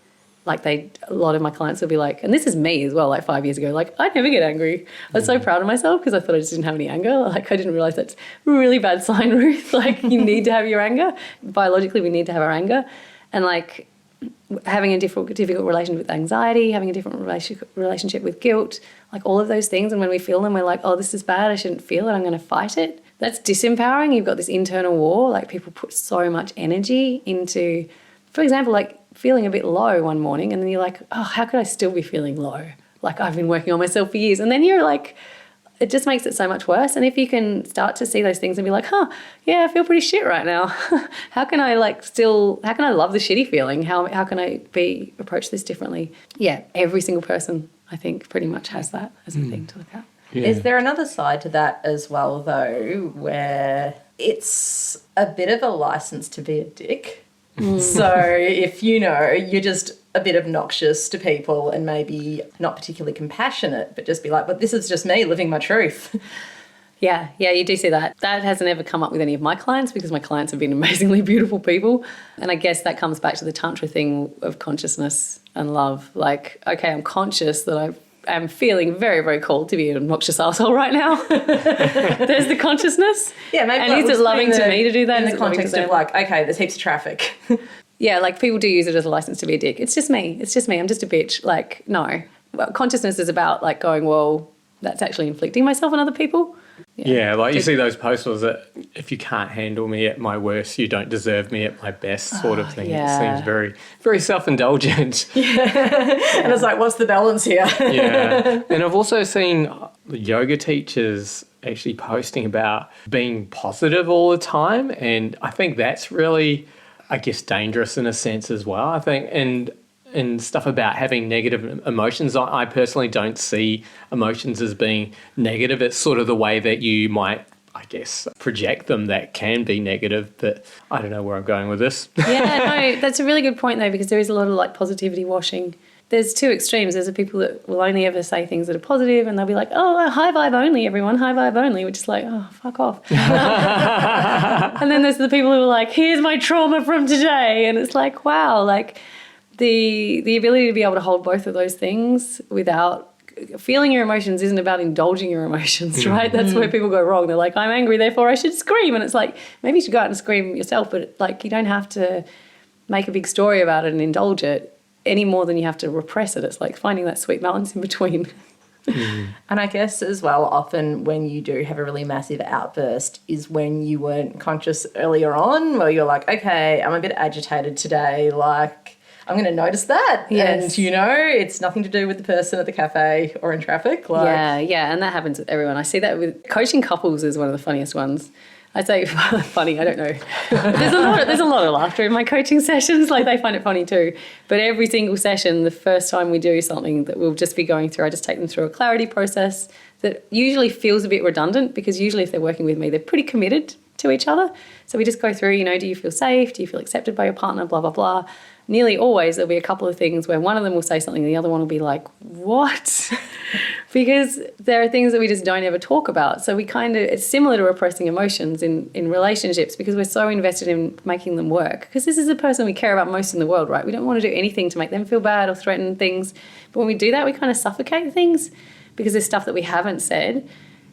Like a lot of my clients will be like, and this is me as well, like 5 years ago, like I never get angry. I was so proud of myself because I thought I just didn't have any anger. Like I didn't realise that's a really bad sign, Ruth. Like you need to have your anger. Biologically, we need to have our anger. And like having a difficult relationship with anxiety, having a different relationship with guilt, like all of those things. And when we feel them, we're like, oh, this is bad, I shouldn't feel it, I'm going to fight it. That's disempowering. You've got this internal war. Like people put so much energy into, for example, like feeling a bit low one morning, and then you're like, oh, how could I still be feeling low? Like I've been working on myself for years. And then you're like, it just makes it so much worse. And if you can start to see those things and be like, yeah, I feel pretty shit right now. How can I love the shitty feeling? How can I approach this differently? Yeah, every single person, I think, pretty much has that as a thing to look at. Yeah. Is there another side to that as well, though, where it's a bit of a license to be a dick? So if, you're just a bit obnoxious to people and maybe not particularly compassionate, but just be like, but this is just me living my truth. Yeah, you do see that. That hasn't ever come up with any of my clients because my clients have been amazingly beautiful people. And I guess that comes back to the Tantra thing of consciousness and love. Like, okay, I'm conscious that I'm feeling very, very called to be an obnoxious asshole right now. There's the consciousness. Yeah, maybe. And is it loving to me to do that? In the context of like, okay, there's heaps of traffic. Yeah, like people do use it as a license to be a dick. It's just me. I'm just a bitch. Like, no. Well, consciousness is about like going, well, that's actually inflicting myself on other people. Yeah, like you see those posters that if you can't handle me at my worst, you don't deserve me at my best sort of thing. Yeah. It seems very, very self-indulgent. And it's like, what's the balance here? Yeah. And I've also seen yoga teachers actually posting about being positive all the time. And I think that's really, I guess, dangerous in a sense as well. I think, and stuff about having negative emotions. I personally don't see emotions as being negative. It's sort of the way that you might, I guess, project them that can be negative, but I don't know where I'm going with this. Yeah, no, that's a really good point though, because there is a lot of like positivity washing. There's two extremes. There's the people that will only ever say things that are positive and they'll be like, oh, high vibe only, everyone, high vibe only, which is like, oh, fuck off. And then there's the people who are like, here's my trauma from today. And it's like, wow, like the ability to be able to hold both of those things without feeling your emotions isn't about indulging your emotions, right? That's where people go wrong. They're like, I'm angry, therefore I should scream. And it's like, maybe you should go out and scream yourself, but like you don't have to make a big story about it and indulge it any more than you have to repress it. It's like finding that sweet balance in between. And I guess as well, often when you do have a really massive outburst is when you weren't conscious earlier on, where you're like, okay, I'm a bit agitated today, like I'm going to notice that. Yes. And, it's nothing to do with the person at the cafe or in traffic. Like, Yeah, and that happens with everyone. I see that with coaching couples is one of the funniest ones. I'd say funny, I don't know. There's a lot of laughter in my coaching sessions. Like they find it funny too. But every single session, the first time we do something that we'll just be going through, I just take them through a clarity process that usually feels a bit redundant because usually if they're working with me, they're pretty committed to each other. So we just go through, do you feel safe? Do you feel accepted by your partner? Blah, blah, blah. Nearly always there'll be a couple of things where one of them will say something and the other one will be like, what? Because there are things that we just don't ever talk about. So it's similar to repressing emotions in relationships because we're so invested in making them work. Because this is the person we care about most in the world, right? We don't want to do anything to make them feel bad or threaten things. But when we do that, we kind of suffocate things because there's stuff that we haven't said.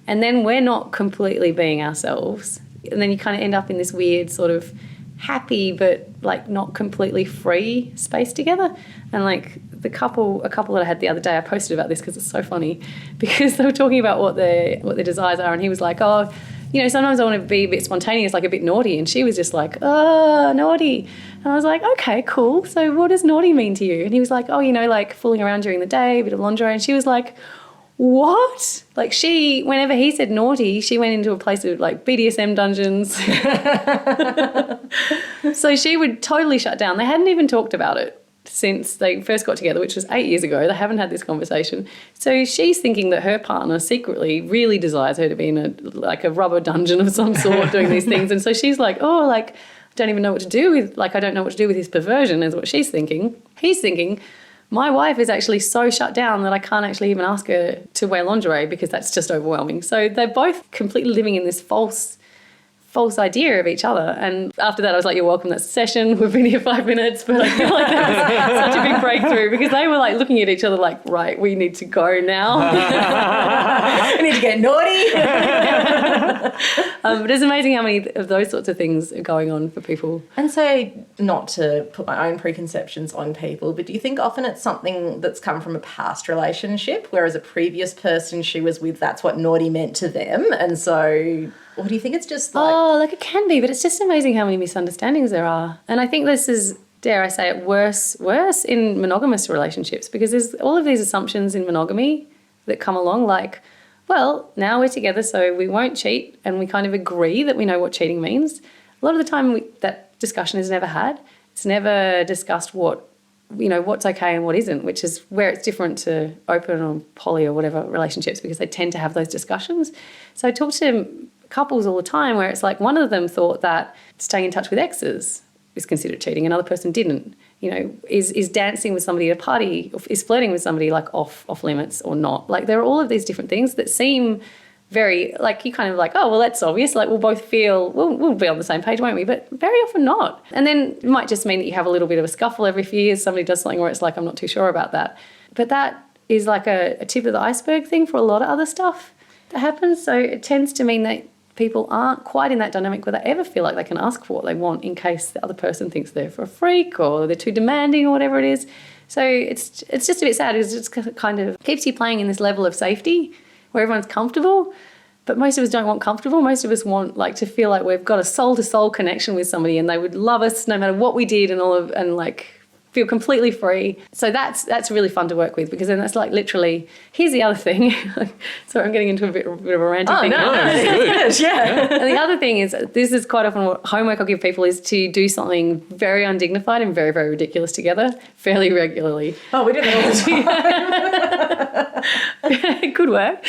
And then we're not completely being ourselves. And then you kind of end up in this weird sort of happy but like not completely free space together. And like a couple that I had the other day, I posted about this because it's so funny because they were talking about what their desires are, and he was like, oh, sometimes I want to be a bit spontaneous, like a bit naughty, and she was just like, oh, naughty. And I was like, okay, cool, so what does naughty mean to you? And he was like, oh, like fooling around during the day, a bit of lingerie. And she was like, what? Like whenever he said naughty, she went into a place of like BDSM dungeons. So she would totally shut down. They hadn't even talked about it since they first got together, which was 8 years ago. They haven't had this conversation. So she's thinking that her partner secretly really desires her to be in a rubber dungeon of some sort doing these things. And so she's like, oh, like, I don't even know what to do with, like, I don't know what to do with his perversion is what she's thinking. He's thinking, my wife is actually so shut down that I can't actually even ask her to wear lingerie because that's just overwhelming. So they're both completely living in this false idea of each other. And after that, I was like, you're welcome. That's the session. We've been here 5 minutes. But I feel like that was such a big breakthrough because they were like looking at each other like, right, we need to go now. We need to get naughty. But it's amazing how many of those sorts of things are going on for people. And so, not to put my own preconceptions on people, but do you think often it's something that's come from a past relationship, whereas a previous person she was with, that's what naughty meant to them? And so, or do you think it's just like... Oh, like it can be, but it's just amazing how many misunderstandings there are. And I think this is, dare I say it, worse in monogamous relationships because there's all of these assumptions in monogamy that come along like, well, now we're together, so we won't cheat, and we kind of agree that we know what cheating means. A lot of the time that discussion is never had. It's never discussed what's okay and what isn't, which is where it's different to open or poly or whatever relationships, because they tend to have those discussions. So I talk to couples all the time where it's like one of them thought that staying in touch with exes is considered cheating, another person didn't. Is dancing with somebody at a party, is flirting with somebody like off limits or not? Like there are all of these different things that seem very, like you kind of like, oh, well, that's obvious. Like we'll both feel, we'll be on the same page, won't we? But very often not. And then it might just mean that you have a little bit of a scuffle every few years. Somebody does something where it's like, I'm not too sure about that. But that is like a tip of the iceberg thing for a lot of other stuff that happens. So it tends to mean that people aren't quite in that dynamic where they ever feel like they can ask for what they want in case the other person thinks they're for a freak or they're too demanding or whatever it is. So it's just a bit sad because it just kind of keeps you playing in this level of safety where everyone's comfortable. But most of us don't want comfortable. Most of us want like to feel like we've got a soul-to-soul connection with somebody and they would love us no matter what we did and like feel completely free. So that's really fun to work with, because then that's like literally, here's the other thing. Sorry, I'm getting into a bit of a ranting thing. No, it's good. Yeah. And the other thing is, this is quite often what homework I'll give people, is to do something very undignified and very, very ridiculous together fairly regularly. Oh, we did it all the time. It could work.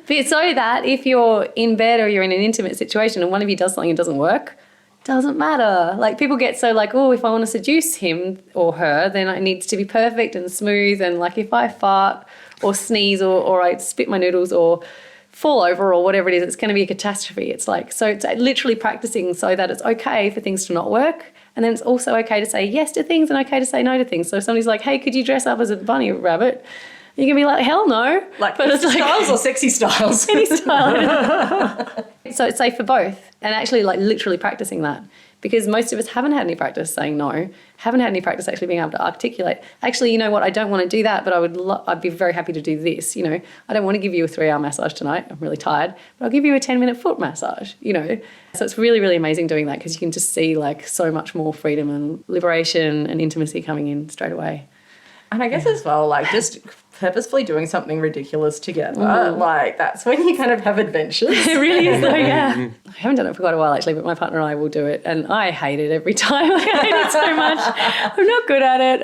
But so that if you're in bed or you're in an intimate situation and one of you does something and doesn't work, doesn't matter. Like people get so like, oh, if I want to seduce him or her, then it needs to be perfect and smooth. And like if I fart or sneeze or I spit my noodles or fall over or whatever it is, it's going to be a catastrophe. It's like, so it's literally practicing so that it's okay for things to not work. And then it's also okay to say yes to things and okay to say no to things. So if somebody's like, hey, could you dress up as a bunny rabbit? You can be like, hell no. Like, but it's styles or sexy styles? Any style. So it's safe for both. And actually like literally practicing that, because most of us haven't had any practice saying no, haven't had any practice actually being able to articulate, actually, you know what, I don't want to do that, but I'd be very happy to do this. I don't want to give you a 3-hour massage tonight. I'm really tired, but I'll give you a 10-minute foot massage, So it's really, really amazing doing that, because you can just see like so much more freedom and liberation and intimacy coming in straight away. And I guess as well, like just purposefully doing something ridiculous together, like that's when you kind of have adventures. It really is though, yeah. I haven't done it for quite a while actually, but my partner and I will do it, and I hate it every time. I hate it so much. I'm not good at it.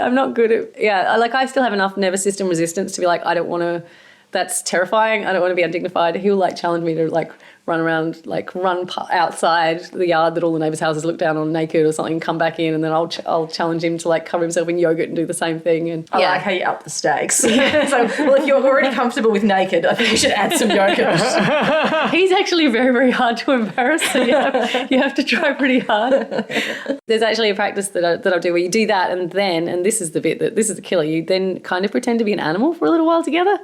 I still have enough nervous system resistance to be like, I don't want to, that's terrifying. I don't want to be undignified. He'll like challenge me to like run around, like run outside the yard that all the neighbours' houses look down on naked or something, come back in, and then I'll challenge him to like cover himself in yogurt and do the same thing. And I like how you up the stakes. So, well, if you're already comfortable with naked, I think you should add some yogurt. He's actually very, very hard to embarrass, so you have to try pretty hard. There's actually a practice that I do where you do that, and this is the bit this is the killer, you then kind of pretend to be an animal for a little while together.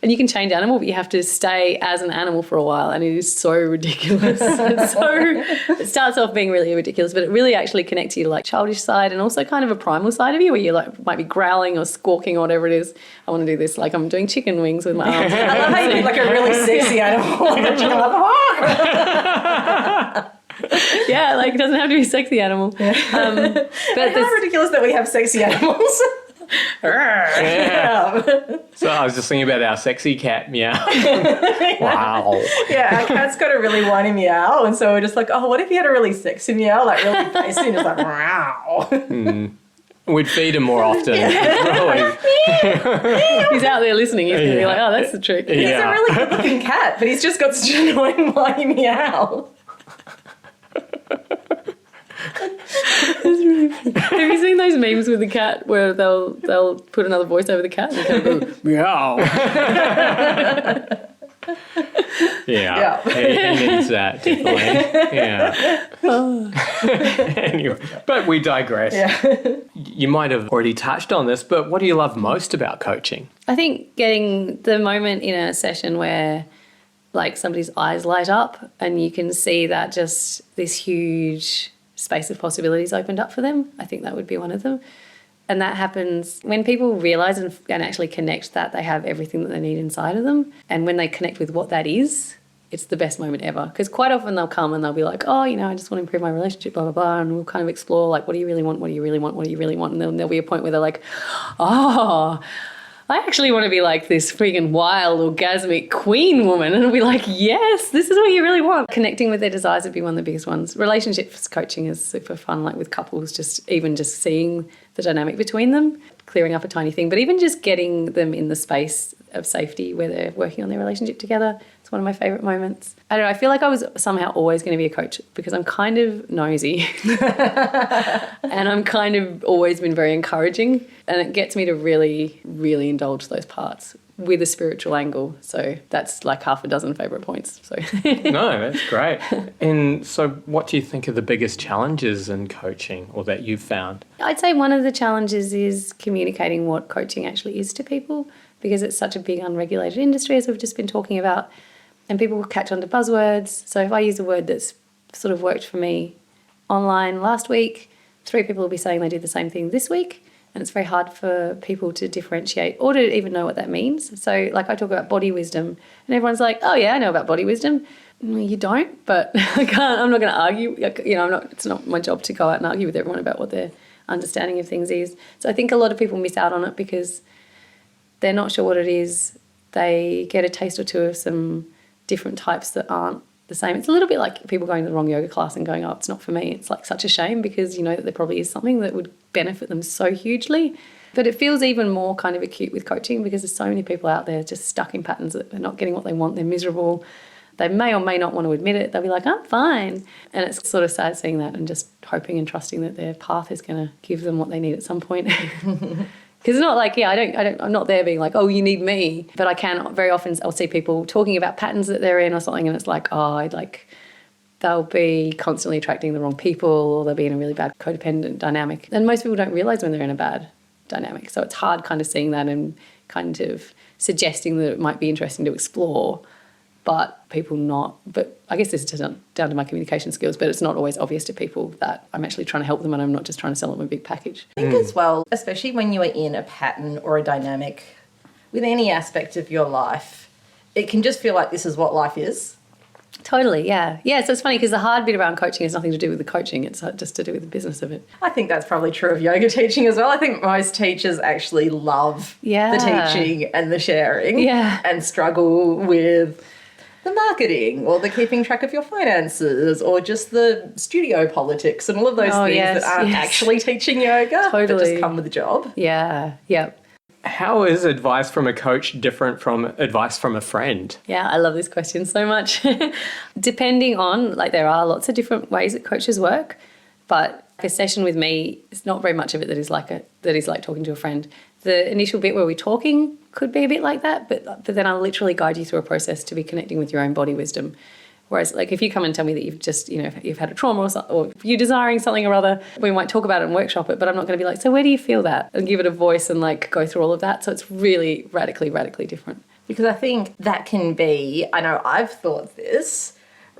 And you can change animal, but you have to stay as an animal for a while, and it is so ridiculous. It starts off being really ridiculous, but it really actually connects you to like childish side and also kind of a primal side of you where you like might be growling or squawking or whatever it is. I want to do this, like I'm doing chicken wings with my arms. I love how you do like a really sexy animal. Yeah, like it doesn't have to be a sexy animal. Yeah. But it's ridiculous that we have sexy animals. Yeah. So I was just thinking about our sexy cat, Meow. Wow. Yeah, our cat's got a really whiny meow, and so we're just like, oh, what if he had a really sexy meow, like really bassy, and just like, wow. We'd feed him more often. Yeah. He's out there listening. He's going to be like, oh, that's the trick. He's a really good-looking cat, but he's just got such an annoying whiny meow. It's really funny. Have you seen those memes with the cat where they'll put another voice over the cat and the cat will go, meow? Yeah. He needs that, definitely. Yeah. Anyway, but we digress. Yeah. You might have already touched on this, but what do you love most about coaching? I think getting the moment in a session where like somebody's eyes light up and you can see that just this huge space of possibilities opened up for them. I think that would be one of them. And that happens when people realise and actually connect that they have everything that they need inside of them. And when they connect with what that is, it's the best moment ever. Because quite often they'll come and they'll be like, oh, I just want to improve my relationship, blah, blah, blah. And we'll kind of explore like, what do you really want? What do you really want? What do you really want? And then there'll be a point where they're like, oh, I actually want to be like this freaking wild, orgasmic queen woman. And I'll be like, yes, this is what you really want. Connecting with their desires would be one of the biggest ones. Relationships coaching is super fun, like with couples, just seeing the dynamic between them, clearing up a tiny thing, but even just getting them in the space of safety where they're working on their relationship together. It's one of my favourite moments. I don't know, I feel like I was somehow always going to be a coach because I'm kind of nosy and I'm kind of always been very encouraging, and it gets me to really, really indulge those parts with a spiritual angle. So that's like half a dozen favourite points. So No, that's great. And so what do you think are the biggest challenges in coaching or that you've found? I'd say one of the challenges is communicating what coaching actually is to people, because it's such a big unregulated industry, as we've just been talking about, and people will catch on to buzzwords. So if I use a word that's sort of worked for me online last week, 3 people will be saying they did the same thing this week, and it's very hard for people to differentiate or to even know what that means. So like I talk about body wisdom, and everyone's like, oh yeah, I know about body wisdom. Well, you don't, but I'm not going to argue. It's not my job to go out and argue with everyone about what their understanding of things is. So I think a lot of people miss out on it because they're not sure what it is. They get a taste or two of some different types that aren't the same. It's a little bit like people going to the wrong yoga class and going, oh, it's not for me. It's like such a shame because you know that there probably is something that would benefit them so hugely. But it feels even more kind of acute with coaching because there's so many people out there just stuck in patterns that they're not getting what they want. They're miserable. They may or may not want to admit it. They'll be like, I'm fine. And it's sort of sad seeing that and just hoping and trusting that their path is going to give them what they need at some point. Because it's not like, I'm not there being like, oh, you need me. But I can, very often I'll see people talking about patterns that they're in or something, and it's like, they'll be constantly attracting the wrong people, or they'll be in a really bad codependent dynamic. And most people don't realise when they're in a bad dynamic. So it's hard kind of seeing that and kind of suggesting that it might be interesting to explore, but people not. But I guess this is down to my communication skills, but it's not always obvious to people that I'm actually trying to help them and I'm not just trying to sell them a big package. I think as well, especially when you are in a pattern or a dynamic with any aspect of your life, it can just feel like this is what life is. Totally, yeah. Yeah, so it's funny because the hard bit around coaching has nothing to do with the coaching. It's just to do with the business of it. I think that's probably true of yoga teaching as well. I think most teachers actually love the teaching and the sharing and struggle with the marketing or the keeping track of your finances or just the studio politics and all of those things that aren't actually teaching yoga, but just come with the job. Yeah, yeah. How is advice from a coach different from advice from a friend? Yeah, I love this question so much. Depending on, like, there are lots of different ways that coaches work, but a session with me, it's not very much of it that is like talking to a friend. The initial bit where we're talking could be a bit like that, but then I'll literally guide you through a process to be connecting with your own body wisdom. Whereas, like, if you come and tell me that you've just, you've had a trauma or you're desiring something or other, we might talk about it and workshop it, but I'm not going to be like, so where do you feel that? And give it a voice and, like, go through all of that. So it's really radically, radically different. Because I think that can be, I know I've thought this,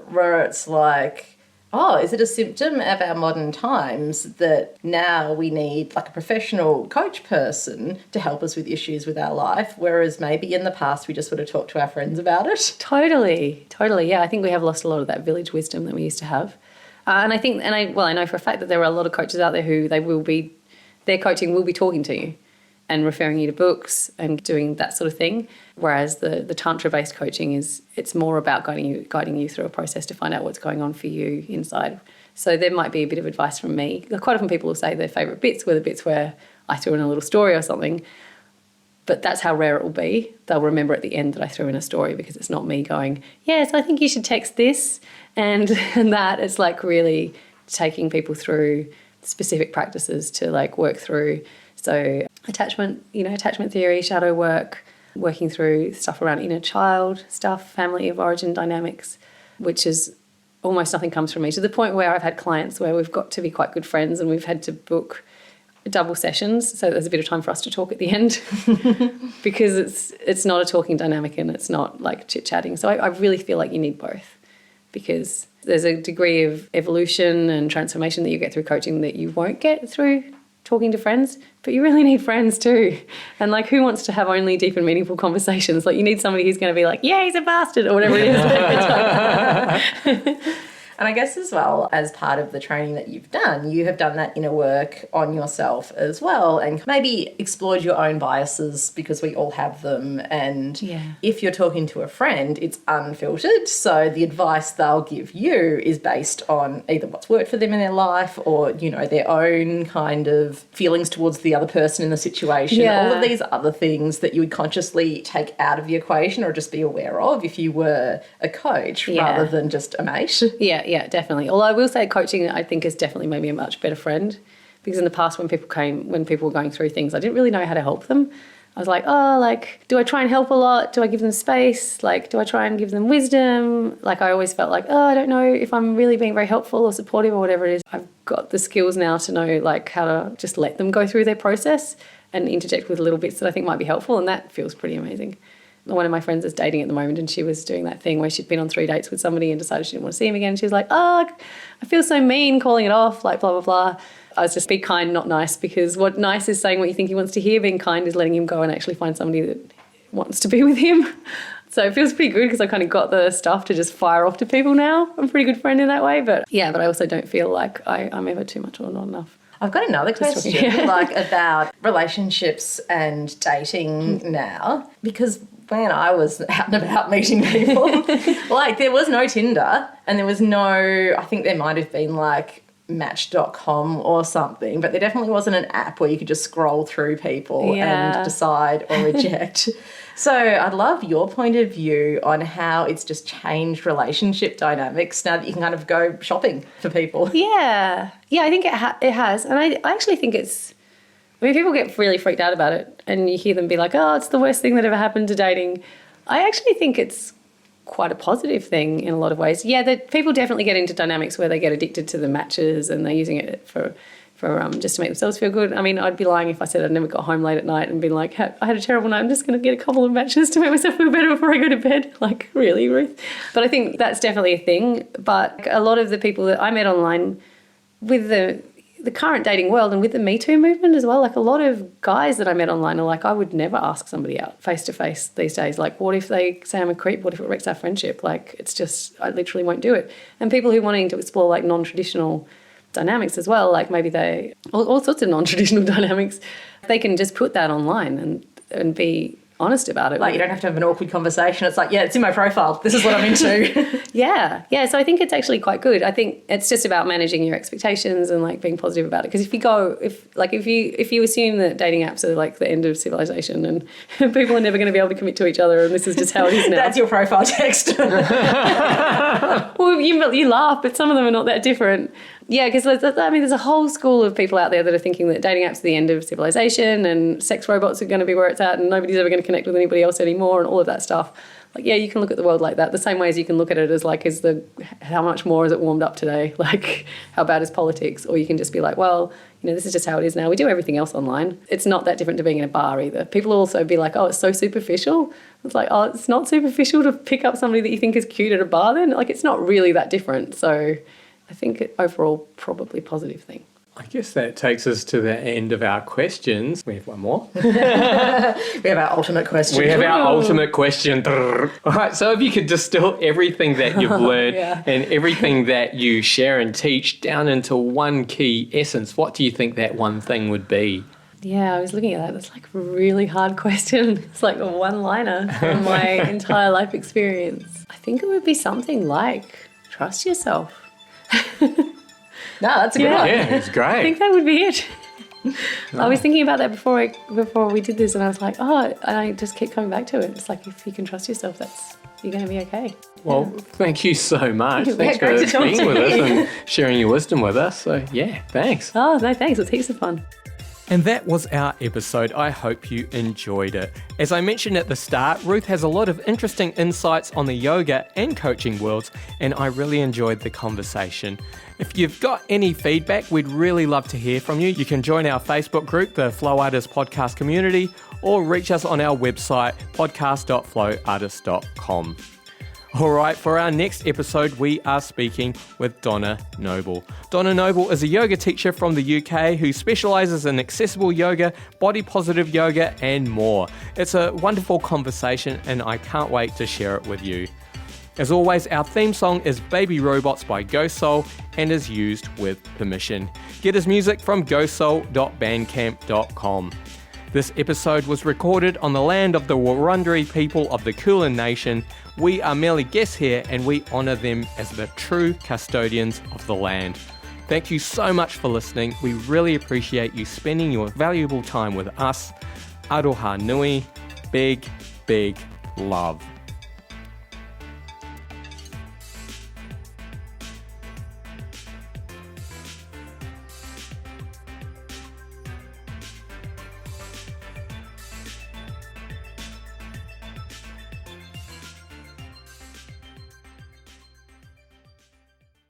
where it's like, oh, is it a symptom of our modern times that now we need like a professional coach person to help us with issues with our life, whereas maybe in the past we just would have talked to our friends about it? Totally. Yeah, I think we have lost a lot of that village wisdom that we used to have. I know for a fact that there are a lot of coaches out there who their coaching will be talking to you and referring you to books and doing that sort of thing. Whereas the Tantra-based coaching it's more about guiding you through a process to find out what's going on for you inside. So there might be a bit of advice from me. Quite often people will say their favourite bits were the bits where I threw in a little story or something, but that's how rare it will be. They'll remember at the end that I threw in a story because it's not me going, yes, I think you should text this and that. It's like really taking people through specific practices to like work through. So attachment theory, shadow work, working through stuff around inner child stuff, family of origin dynamics, which is almost nothing comes from me, to the point where I've had clients where we've got to be quite good friends and we've had to book double sessions so there's a bit of time for us to talk at the end because it's not a talking dynamic and it's not like chit-chatting. So I really feel like you need both because there's a degree of evolution and transformation that you get through coaching that you won't get through talking to friends, but you really need friends too. And like, who wants to have only deep and meaningful conversations? Like, you need somebody who's going to be like, yeah, he's a bastard or whatever it is. And I guess as well, as part of the training that you've done, you have done that inner work on yourself as well and maybe explored your own biases because we all have them. And if you're talking to a friend, it's unfiltered. So the advice they'll give you is based on either what's worked for them in their life or, you know, their own kind of feelings towards the other person in the situation. All of these other things that you would consciously take out of the equation or just be aware of if you were a coach rather than just a mate. Yeah, definitely. Although I will say coaching, I think, has definitely made me a much better friend, because in the past when people were going through things, I didn't really know how to help them. I was like, do I try and help a lot? Do I give them space? Like, do I try and give them wisdom? Like, I always felt like, I don't know if I'm really being very helpful or supportive or whatever it is. I've got the skills now to know, like, how to just let them go through their process and interject with little bits that I think might be helpful, and that feels pretty amazing. One of my friends is dating at the moment, and she was doing that thing where she'd been on 3 dates with somebody and decided she didn't want to see him again. She was like, I feel so mean calling it off, like blah, blah, blah. I was just, be kind, not nice, because what nice is saying what you think he wants to hear. Being kind is letting him go and actually find somebody that wants to be with him. So it feels pretty good because I kind of got the stuff to just fire off to people now. I'm a pretty good friend in that way. But I also don't feel like I'm ever too much or not enough. I've got another question about relationships and dating now, because when I was out and about meeting people, like, there was no Tinder and there was no, I think there might have been like Match.com or something, but there definitely wasn't an app where you could just scroll through people and decide or reject. So I'd love your point of view on how it's just changed relationship dynamics now that you can kind of go shopping for people. Yeah, I think it has. And I actually think people get really freaked out about it and you hear them be like, it's the worst thing that ever happened to dating. I actually think it's quite a positive thing in a lot of ways. Yeah, that people definitely get into dynamics where they get addicted to the matches and they're using it for just to make themselves feel good. I mean, I'd be lying if I said I'd never got home late at night and been like, I had a terrible night, I'm just going to get a couple of matches to make myself feel better before I go to bed. Like, really, Ruth? But I think that's definitely a thing. But a lot of the people that I met online with the current dating world and with the Me Too movement as well, like, a lot of guys that I met online are like, I would never ask somebody out face to face these days. Like, what if they say I'm a creep? What if it wrecks our friendship? Like, it's just, I literally won't do it. And people who are wanting to explore like non-traditional dynamics as well, like maybe all sorts of non-traditional dynamics, they can just put that online and be honest about it. Like, you don't have to have an awkward conversation. It's like, it's in my profile. This is what I'm into. Yeah. So I think it's actually quite good. I think it's just about managing your expectations and like being positive about it. Because if you assume that dating apps are like the end of civilization and people are never going to be able to commit to each other and this is just how it is now. That's your profile text. Well, you laugh, but some of them are not that different. Yeah, because there's a whole school of people out there that are thinking that dating apps are the end of civilization and sex robots are going to be where it's at and nobody's ever going to connect with anybody else anymore and all of that stuff. Like, yeah, you can look at the world like that, the same way as you can look at it as like, how much more has it warmed up today? Like, how bad is politics? Or you can just be like, well, this is just how it is now. We do everything else online. It's not that different to being in a bar either. People will also be like, it's so superficial. It's like, it's not superficial to pick up somebody that you think is cute at a bar then. Like, it's not really that different. So I think overall probably positive thing. I guess that takes us to the end of our questions. We have one more. We have our ultimate question. Ultimate question. All right, so if you could distill everything that you've learned and everything that you share and teach down into one key essence, what do you think that one thing would be? Yeah, I was looking at that. That's like a really hard question. It's like a one-liner from my entire life experience. I think it would be something like, trust yourself. No, that's a good one. Yeah, it's great. I think that would be it. I was thinking about that before we did this and I was like, and I just keep coming back to it. It's like, if you can trust yourself, you're going to be okay. Well, thank you so much. Thanks for being with us and sharing your wisdom with us. So, thanks. Oh, no, thanks. It's heaps of fun. And that was our episode. I hope you enjoyed it. As I mentioned at the start, Ruth has a lot of interesting insights on the yoga and coaching worlds, and I really enjoyed the conversation. If you've got any feedback, we'd really love to hear from you. You can join our Facebook group, the Flow Artist Podcast Community, or reach us on our website, podcast.flowartist.com. All right, for our next episode, we are speaking with Donna Noble. Donna Noble is a yoga teacher from the UK who specialises in accessible yoga, body positive yoga, and more. It's a wonderful conversation, and I can't wait to share it with you. As always, our theme song is Baby Robots by Ghost Soul and is used with permission. Get his music from ghostsoul.bandcamp.com. This episode was recorded on the land of the Wurundjeri people of the Kulin Nation. We are merely guests here and we honour them as the true custodians of the land. Thank you so much for listening. We really appreciate you spending your valuable time with us. Aroha nui, big, big love.